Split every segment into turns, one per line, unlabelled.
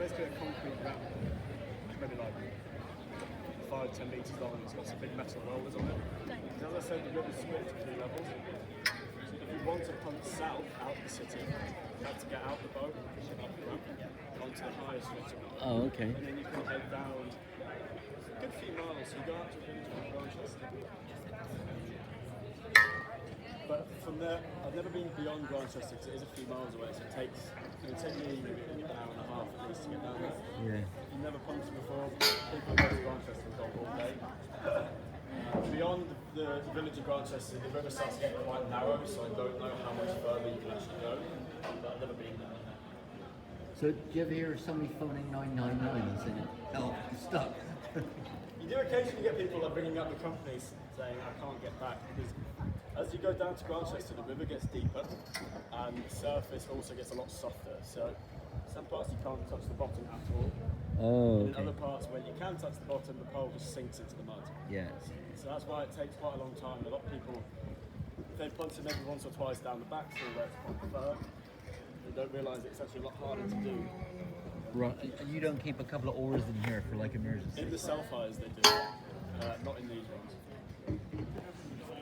basically a concrete ramp, maybe like 5-10 metres long, and it's got some big metal rollers on it. Because as I said, the river's split into 2 levels. So if you want to punt south out of the city, you have to get out the boat, up the ramp, onto the highest stretch of it.
Oh, okay.
And then you can head down a good few miles, so you go out to a village called Grantchester. But from there, I've never been beyond Grantchester because it is a few miles away, so it would take me maybe an hour and a half at least to get down there.
Yeah.
You've never punted before, people go to Grantchester and go all day. Beyond the village of Grantchester, the river starts getting quite narrow, so I don't know how much further you can actually go, but I've never been there.
So do you ever hear somebody phoning 999 and saying, help, I'm stuck?
You do occasionally get people like ringing up the companies saying, I can't get back, because as you go down to Grantchester, the river gets deeper and the surface also gets a lot softer. So some parts you can't touch the bottom at all.
Oh,
And in other parts where you can touch the bottom, the pole just sinks into the mud.
Yeah.
So that's why it takes quite a long time. A lot of people, if they punt it maybe once or twice down the back, so where it's quite firm, they don't realise it's actually a lot harder to do.
Right. You don't keep a couple of oars in here for like emergency?
In the self-hires they do, not in these ones.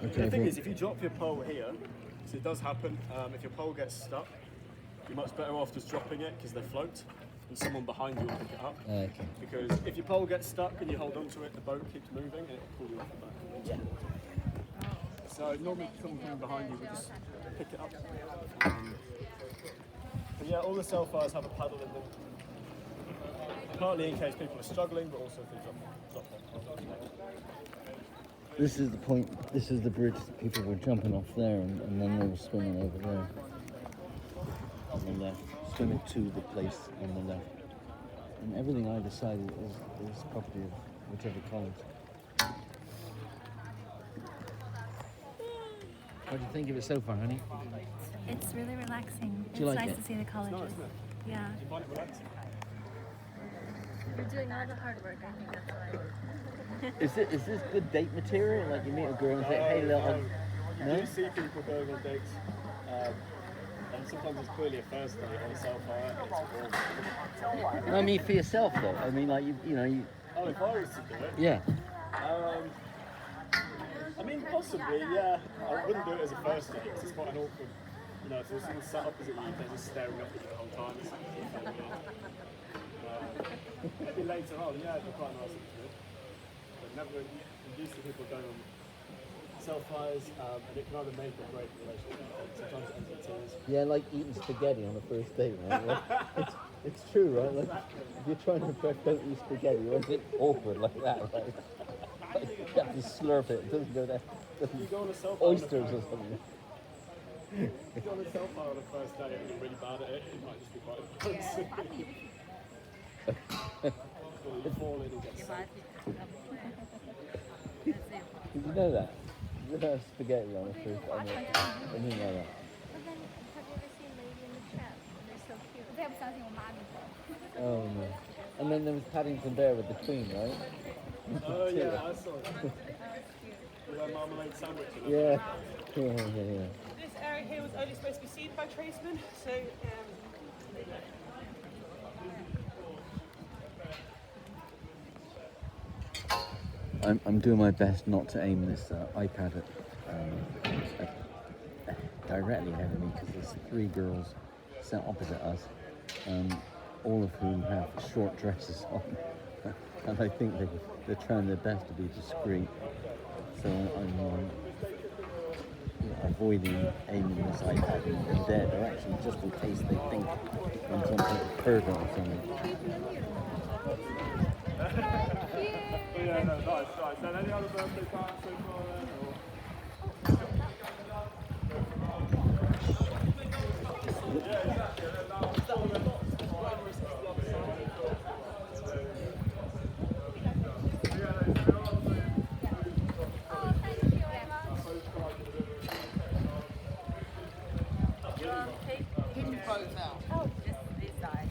Okay,
The thing is, if you drop your pole here, so it does happen, if your pole gets stuck, you're much better off just dropping it because they float, and someone behind you will pick it up.
Okay.
Because if your pole gets stuck and you hold onto it, the boat keeps moving and it will pull you off the back. So normally someone coming behind you will just pick it up. But yeah, all the self-fires have a paddle in them. Partly in case people are struggling, but also if they drop their pole.
This is the point, this is the bridge that people were jumping off there and then they were swimming over there. On the left, swimming to the place on the left. And everything either side is property of whichever college. What do you think of it so far, honey?
It's really relaxing.
Do you
It's
like
nice
it?
to see the colleges.
Nice, isn't it?
Yeah.
Do you find it relaxing?
You're doing all the hard work, I think that's why.
Is this good date material? Like you meet a girl and say, hey, little...
You
No?
do see people going on dates, and sometimes it's clearly a first date on a self-hire.
No, I mean for yourself though. I mean like you know.
Oh, if I was to do it?
Yeah.
I mean, possibly, yeah. I wouldn't do it as a first date because it's quite an awkward, you know, if there's someone sat opposite you, they're just staring up at you the whole time. It's kind of weird. Maybe later on, yeah, it'd be quite nice to do it. But never, I'm used to people going on self-fires, and it can either make or break the relationship. Sometimes it ends in tears.
Yeah, like eating spaghetti on a first date, right? Like, it's true, right? Like, if you're trying to impress, don't eat spaghetti, or is it awkward like that, right? Like, you have to slurp it, it doesn't go there.
You go on a self-fire
Oysters or something.
If you're on a self-fire on the first day and you're really bad at it, it might just be quite embarrassing. You fall in and get sick.
Did you know that? You know spaghetti on a first date? I didn't know that.
But then, have you ever seen Lady in the Tramp? They're so cute. 我再不相信我妈那个。
Oh no. And then there was Paddington Bear with the Queen, right?
Oh yeah, I saw it. With a marmalade sandwich.
Yeah. Yeah.
This area here was only supposed to be seen by tradesmen, so
I'm doing my best not to aim this iPad directly ahead of me because there's 3 girls sat opposite us, all of whom have short dresses on, and I think they're trying their best to be discreet. So I'm avoiding aiming this iPad in their direction just in case they think I'm some sort of pervert or something.
Yeah, no, nice. Then any other birthday plans so far then? Or? Yeah, exactly.
Hidden photos now. Oh, just this side.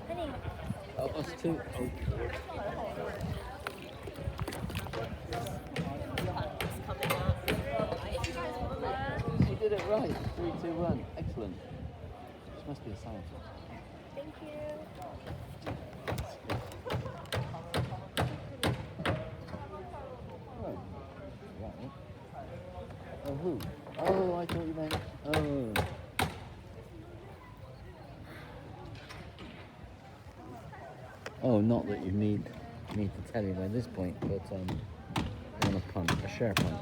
Honey.
Oh, us too. Oh. She did it right. 3, 2, 1. Excellent. She must be a scientist.
Thank you.
Oh, right. Oh, who? Oh, I thought you meant. Oh. Oh, not that you need to tell you by this point, but I want a punt, a share punt.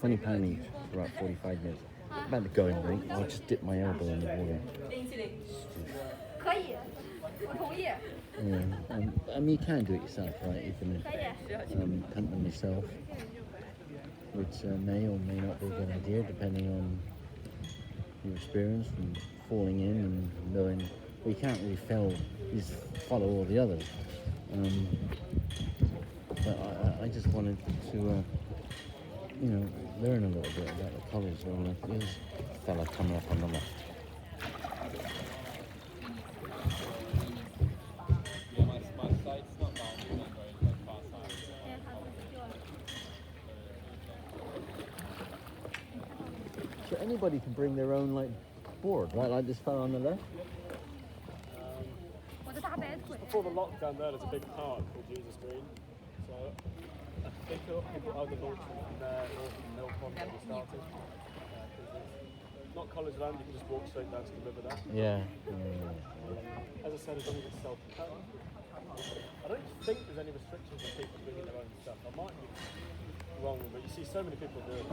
£20 each for about 45 minutes. About the going rate, I'll just dip my elbow in the water.
可以，我同意。
Yeah, I mean, you can do it yourself, right? You can punt them yourself, which may or may not be a good idea, depending on your experience and falling in and knowing. Well, you can't really you just follow all the others. But I just wanted to, learn a little bit about the colours. So like this fella coming up on the left. So anybody can bring their own board, right? Like this fella on the left.
Before the lockdown there, there's a big park called Jesus Green. So I think people either launched from there or from Mill Pond where we started. Not college land, you can just walk straight down to the river there.
Yeah.
As I said, as long as it's self-contained. I don't think there's any restrictions on people bringing their own stuff. I might be wrong, but you see so many people do it, it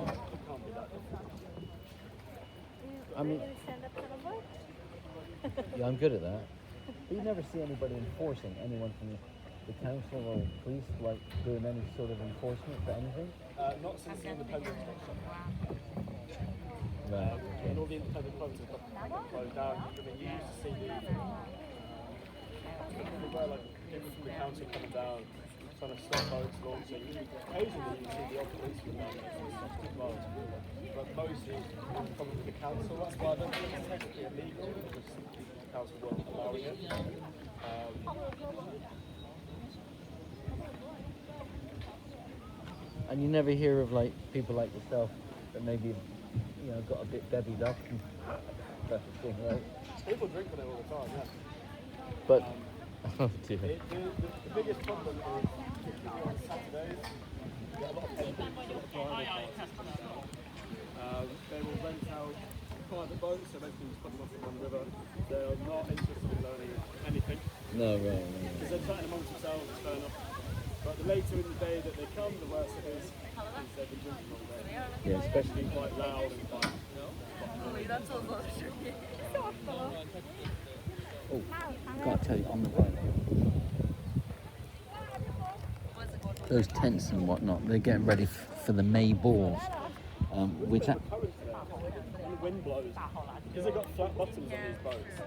can't be that difficult.
I mean,
stand up paddleboard?
yeah, I'm good at that. But you never see anybody enforcing, anyone from the council or police, doing any sort of enforcement for anything?
Not since the independence got shut down.
Right.
And all the independent clubs have got closed down. I mean, you used to see people from the council coming down, trying to stop boats launching. Occasionally you see the odd policeman down there trying to stop people as well. But mostly it's probably the council. That's why I don't think it's technically illegal, because the council weren't allowing it.
And you never hear of people like yourself that maybe got a bit bevied up and that thing, right?
People drink on it all the time, yeah.
But oh dear.
The biggest problem is particularly on Saturdays, you get a lot of people private boats. They will rent out private boats, so basically just put them off the one river. They're not interested in learning anything.
No, right.
Because they're chatting amongst themselves, it's fair enough. But the later in the day that they come, the worse it is. Because they've been drinking all day.
Yeah, especially
Quite loud and quite...
Oh, gotta tell you, on the right. Those tents and whatnot, they're getting ready for the May balls. Which
Current today, when the wind blows, because they've got flat bottoms on these boats,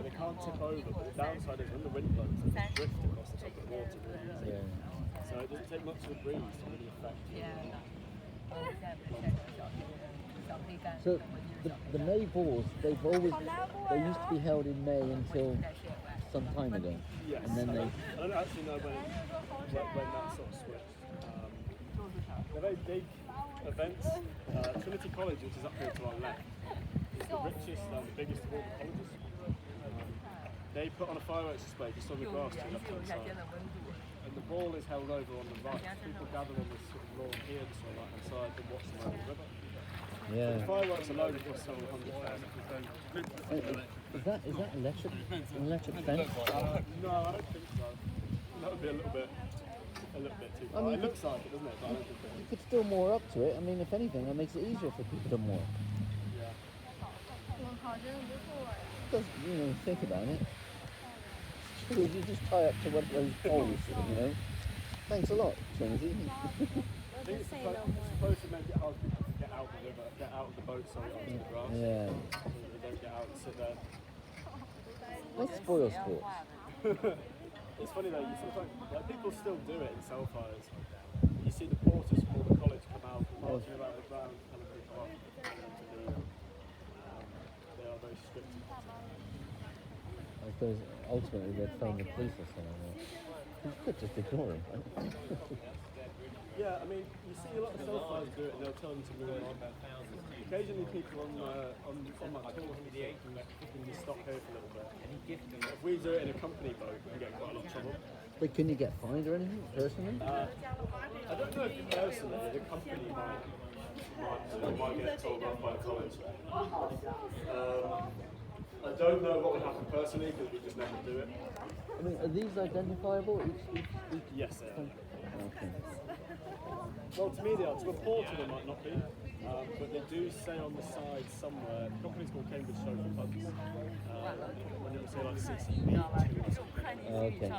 they can't tip over, but the downside is when the wind blows, they just drift across the top of the water really easy. So it doesn't take much of a breeze to really affect
So the May balls, they used to be held in May until some time ago.
Yes,
And then
I don't actually know when that sort of switched. They're very big events. Trinity College, which is up here to our left, is the richest and the biggest of all the colleges. They put on a fireworks display just on the grass to the left-hand side. And the ball is held over on the right. People gather on this sort of lawn here, just on the right-hand side, and watch them over the river.
Yeah.
The fireworks alone cost several £100,000.
Is that electric? An electric fence?
No, I don't think so. That would be a little bit too far.
I mean,
it looks like it, doesn't it? But I don't think it
You could still moor up to it. I mean, if anything, that makes it easier for people to moor.
Yeah.
Because, think about it. You just tie up to one of those poles, Thanks a lot, Trinity.
I think it's supposed to make it hard for people to get out of the river, get out of the boat, sorry, onto the grass.
Yeah.
So that they don't get out and sit there.
Let's spoil sports.
It's funny though, you sometimes, people still do it in cell fires. You see the porters from all the college come out, marching around the ground, telling people off to leave. They are very strict.
I suppose ultimately they'd phone the police or something. You could just ignore them, right?
Yeah, I mean, you see a lot of cell fires do it and they'll tell them to move on. Occasionally people on my tour who can be stopped stop here for a little bit. If we do it in a company boat, we get quite a lot of trouble.
But can you get fined or anything personally?
I don't know if personally the company might get told off by the college. I don't know what would happen personally because we just never do it.
I mean, are these identifiable? Each
Yes, they are.
Okay.
Well, to me they are. To a porter they might not be, but they do say on the side somewhere. The company's called Cambridge Social Funds. When it will say like CCB2 or something.
Okay.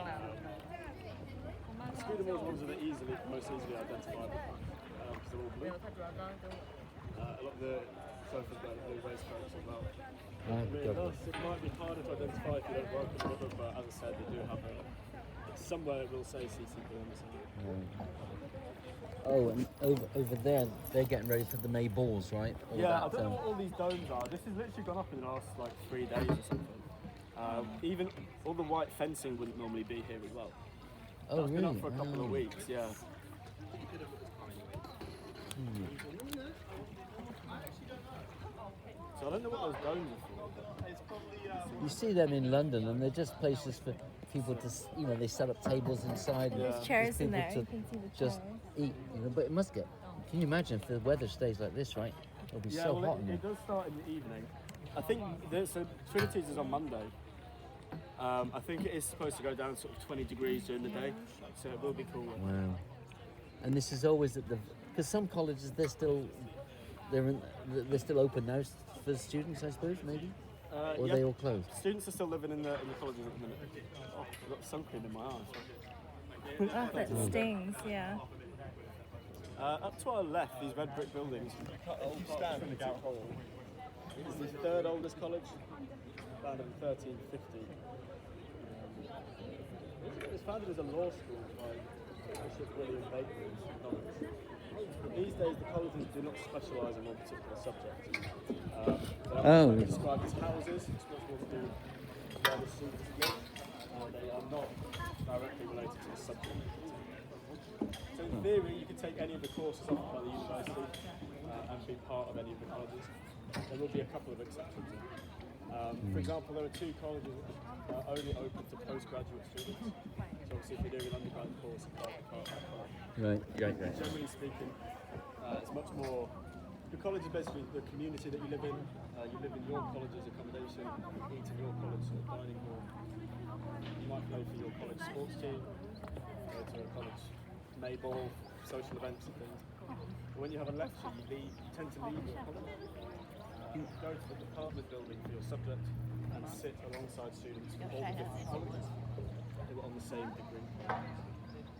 Scooter wheels ones are the most easily identifiable because they're all blue. A lot of the sofas wear blue waistcoats as well. It might be harder to identify if you don't work with them, but as I said, they do have somewhere it will say CCB on the side.
Oh, and over there, they're getting ready for the May balls, right?
Yeah, I don't know what all these domes are. This has literally gone up in the last like 3 days or something. Even all the white fencing wouldn't normally be here as well.
Oh,
That's
really?
been up for a couple of weeks, yeah. So I don't know what those domes are for.
You see them in London, and they're just places for people to, they set up tables inside.
Yeah.
There's chairs
just
in
people
there.
to
You can see the
just
chairs.
eat, But it must get. Can you imagine if the weather stays like this, right? It'll be
Yeah,
so
well,
hot in there.
it does start in the evening. I think so. Trinity's is on Monday. I think it is supposed to go down sort of 20 degrees during the day, so it will be cooler.
Wow. And this is always at because some colleges they're still open now for students, I suppose, maybe, or
Yeah,
they all closed.
students are still living in the colleges at the minute. Oh, I've got sun cream in my eyes.
Oh, that stings, yeah.
Up to our left, these red brick buildings. Trinity Hall is the third oldest college, founded in 1350. It was founded as a law school by Bishop William Baker in St. Norwich. These days, the colleges do not specialise in one particular subject. They're described as houses, it's much more to do with where the students live. They are not directly related to the subject. So in theory, you could take any of the courses offered by the university and be part of any of the colleges. There will be a couple of exceptions. For example, there are 2 colleges that are only open to postgraduate students. So obviously if you're doing an undergrad course, you can't be part of that college.
Right.
Generally speaking, it's much more. The college is basically the community that you live in. You live in your college's accommodation, you eat in your college sort of dining hall. You might play for your college sports team, go to a college May ball, social events and things. But when you have a lecture, you tend to leave your college. You go to the department building for your subject and sit alongside students from all the different colleges who are on the same degree.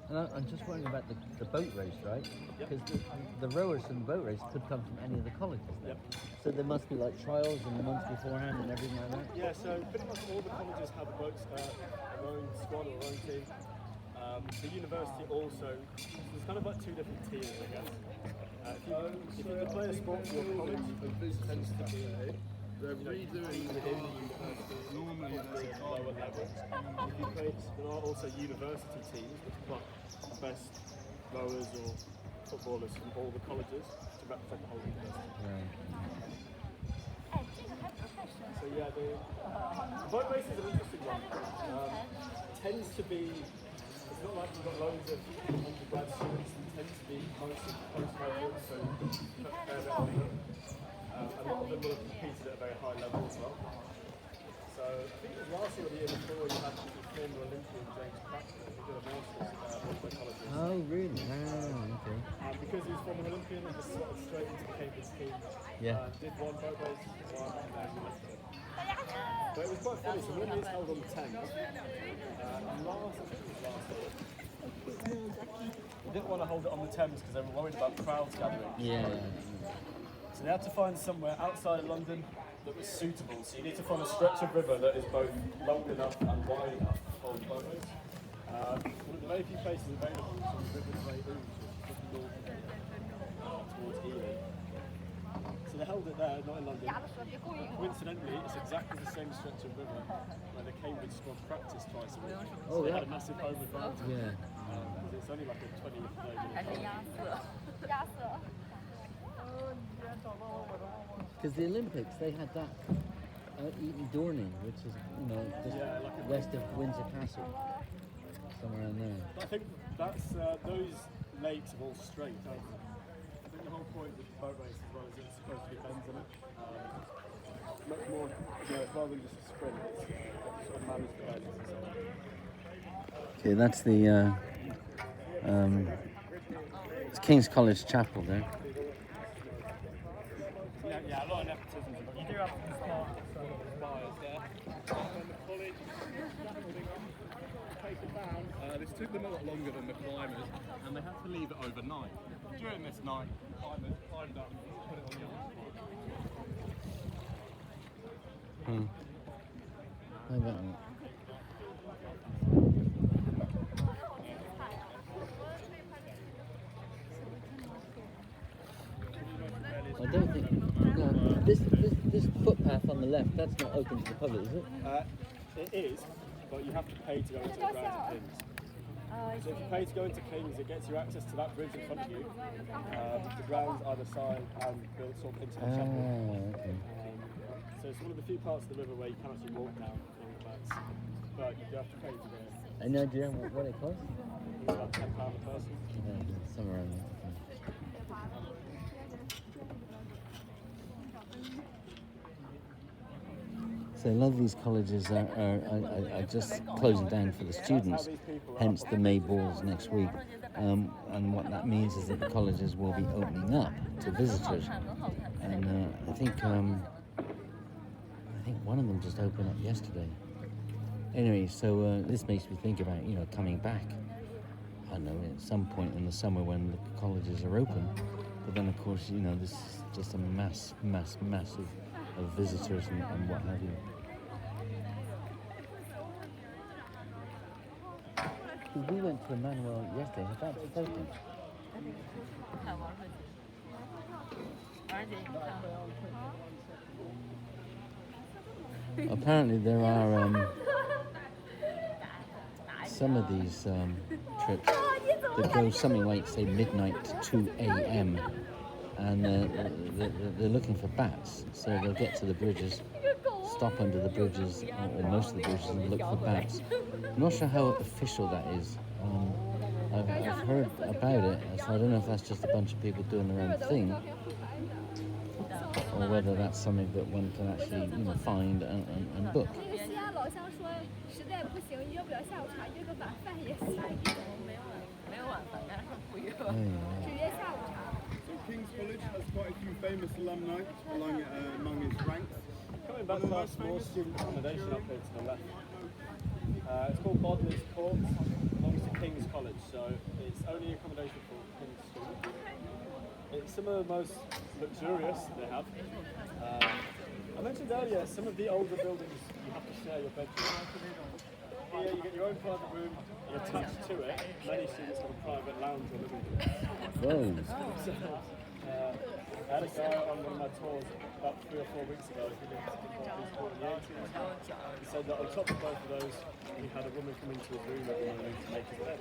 And I'm just wondering about the boat race, right?
Yep.
Because the rowers from the boat race could come from any of the colleges then.
Yep.
So there must be like trials in the months beforehand and everything like that?
Yeah, so pretty much all the colleges have a boat, a rowing squad or a rowing team. The university also, there's kind of like 2 different tiers, I guess. If you can play a sport for your college, it tends to be within the university, normally at lower levels. If you play, there are also university teams which pluck the best rowers or footballers from all the colleges to represent the whole university.
Right.
So yeah, the boat race is an interesting one. Tends to be, it's not like you've got loads of undergrad students, it tends to be mostly postgraduates, so a fair bit older. A lot of them will have competed at a very high level as well. So I think it was last year or the year before you had the former Olympian James Crackman who did a masters at one of my colleges.
Oh, really? Oh, okay.
Because he was former Olympian, he just slotted straight into the Cambridge team.
Yeah.
Did one boat race, won, and then left it. But it was quite funny, so normally it's held on the 10th. I think it was last year. They didn't want to hold it on the Thames because they were worried about crowds gathering.
Yeah.
So they had to find somewhere outside of London that was suitable. So you need to find a stretch of river that is both long enough and wide enough to hold boat race. One of the very few places available is on the River Grey Ooze, which is just north towards Ely. So they held it there, not in London. Coincidentally, it's exactly the same stretch of river where the Cambridge squad practiced twice a week. So they had a massive home advantage.
Yeah.
It's only like a 20 minute
Because the Olympics, they had that Eton Dorney, which is, you know, just west of Windsor Castle, somewhere in there.
I think that's those lakes are all straight, aren't they? I think the whole point with the boat race as well is it's supposed to be bends in it. Much more, rather than just a sprint, it's sort of manage the bends and so on.
Okay, that's the it's King's College Chapel there.
Yeah, a lot of nepotism. You do have to start spires there. And the college, take it down. This took them a lot longer than the climbers, and they had to leave it overnight. During this night, climbers climbed up and put it on the other spot.
How about that? I don't think. No, this footpath on the left, that's not open to the public, is it?
It is, but you have to pay to go into the grounds of Kings. So if you pay to go into Kings, it gets you access to that bridge in front of you, the grounds either side, and built sort of into the chapel.
Okay.
So it's one of the few parts of the river where you can actually walk down along the banks, but you do have to pay to go.
Any idea what it costs?
It's about £10 a person.
Yeah, somewhere around there. So a lot of these colleges are just closing down for the students, hence the May balls next week. And what that means is that the colleges will be opening up to visitors. And I think one of them just opened up yesterday. Anyway, so this makes me think about, you know, coming back. I don't know, at some point in the summer when the colleges are open. But then, of course, you know, this is just a mass of visitors and what have you. We went to Emmanuel yesterday. Has that open? Apparently there are some of these trips that go something like, say, midnight to 2 a.m. and they're looking for bats, so they'll get to the bridges, stop under the bridges, or most of the bridges, and look for bats. I'm not sure how official that is. I've heard about it, so I don't know if that's just a bunch of people doing their own thing, or whether that's something that one can actually, you know, find and book.
King's College has quite a few famous alumni among its ranks.
Coming back to our small student accommodation up here to the left. It's called Bodley's Court, belongs to King's College, so it's only accommodation for King's students. It's some of the most luxurious they have. I mentioned earlier, some of the older buildings you have to share your bedroom. Here you get your own private room, you're attached to it. Many students have a private lounge or living room.
Whoa.
I had a guy on one of my tours about 3 or 4 weeks ago who lived in the 80s. He said that on top of both of those, he had a woman come into his room every morning to make his bed.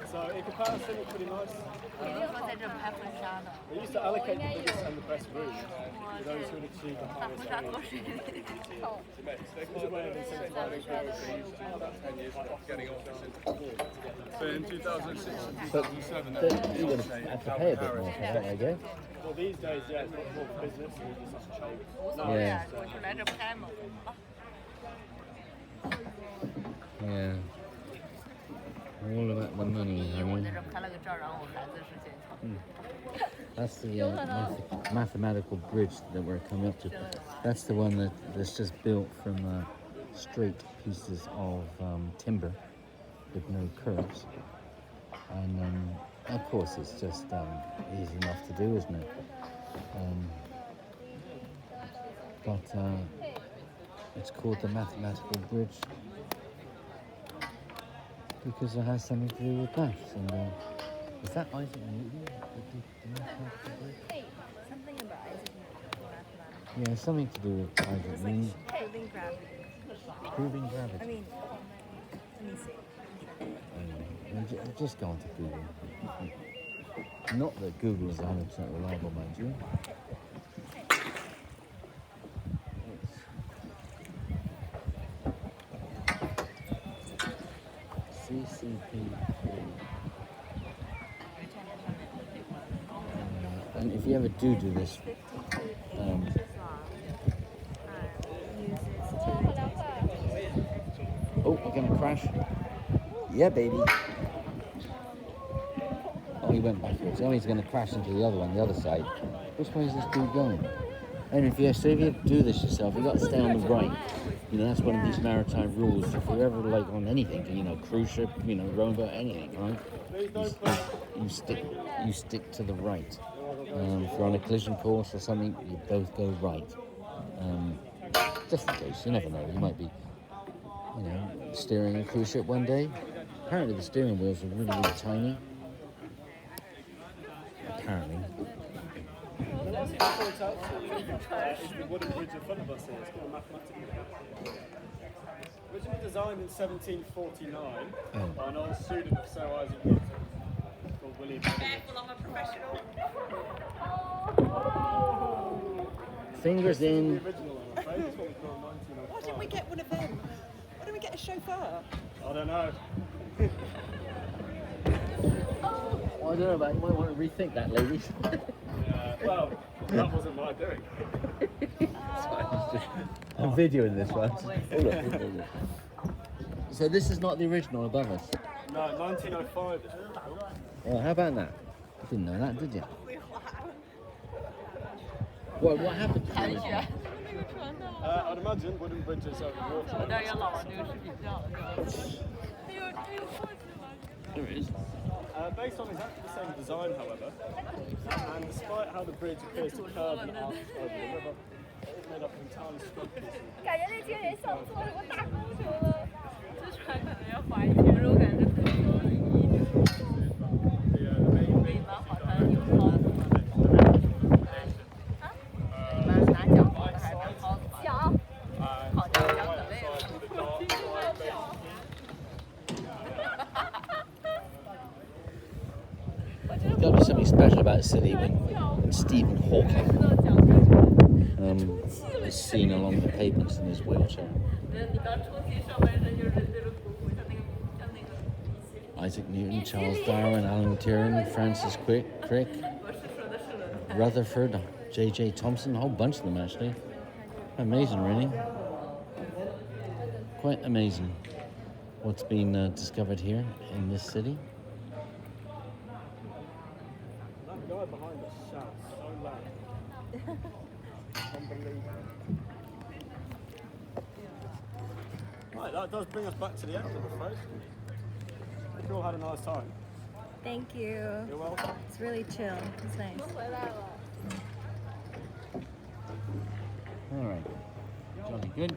So in comparison, it's pretty nice. They used to allocate the biggest and the best rooms to those who had achieved the highest earnings. It's a way of incentivizing people about 10 years ago, getting offices.
So in 2006 and
But
2007,
you're going to have to pay a bit more for that, I guess.
Well, these days, yeah, it's much more business and it's just cheap.
Yeah. Yeah. All about the money, I mean. That's the mathematical bridge that we're coming up to. That's the one that's just built from straight pieces of timber with no curves. And of course it's just easy enough to do, isn't it? But it's called the mathematical bridge because it has something to do with maths. And is that Isaac Newton? The mathematical bridge?
Something about Isaac Newton.
Yeah, something to do with Isaac Newton.
Proving gravity.
Proving gravity.
I mean, let me see.
Anyway, just go on to Google. Not that Google is 100% reliable, mind you. GCP3. And if you ever do this, oh, we're gonna crash. Yeah, baby. Oh, he went backwards. Oh, he's gonna crash into the other one, the other side. Which way is this dude going? And if you do this yourself, you got to stay on the right. You know, that's one of these maritime rules. If you're ever like on anything, you know, cruise ship, you know, rowing boat, anything, right? You stick to the right. If you're on a collision course or something, you both go right. Just in case, you never know. You might be, you know, steering a cruise ship one day. Apparently the steering wheels are really, really tiny. Apparently.
One thing to point out to you is the wooden bridge in front of us here. It's got a mathematical calculation. Originally designed in 1749 by an old student of Sir Isaac Newton called William
Careful, I'm a professional.
Fingers in.
The original, I'm afraid. It's what we call 1905.
Why didn't we get one of them? Why didn't we get a chauffeur?
I don't know.
Well, I don't know about you. Might want to rethink that, ladies.
Well, that wasn't my doing.
I'm videoing this one. So this is not the original above us.
No, 1905 is
Well, how about that? You didn't know that, did you? What happened to the original?
I'd imagine wooden bridges over water.
There it is.
Based on exactly the same design, however, and despite how the bridge appears to curve and arch over the river, it is made up of entirely structures.
感觉那些人像做什么大工程了。这船可能要划一天，我感觉特别多的衣服。蛮好看，有蒿子吗？啊？拿桨划的还是拿蒿子划的？桨。好像桨可累了。我听说要桨。
There's got to be something special about a city when Stephen Hawking is seen along the pavements in his wheelchair. Isaac Newton, Charles Darwin, Alan Turing, Francis Crick, Rutherford, J.J. Thomson, a whole bunch of them actually. Amazing, really. Quite amazing what's been discovered here in this city.
That guy behind us shouts so loud. Unbelievable. Right, that does bring us back to the end, I'm afraid. Hope you all had a nice time.
Thank you.
You're welcome.
It's really chill. It's nice.
All right, jolly good.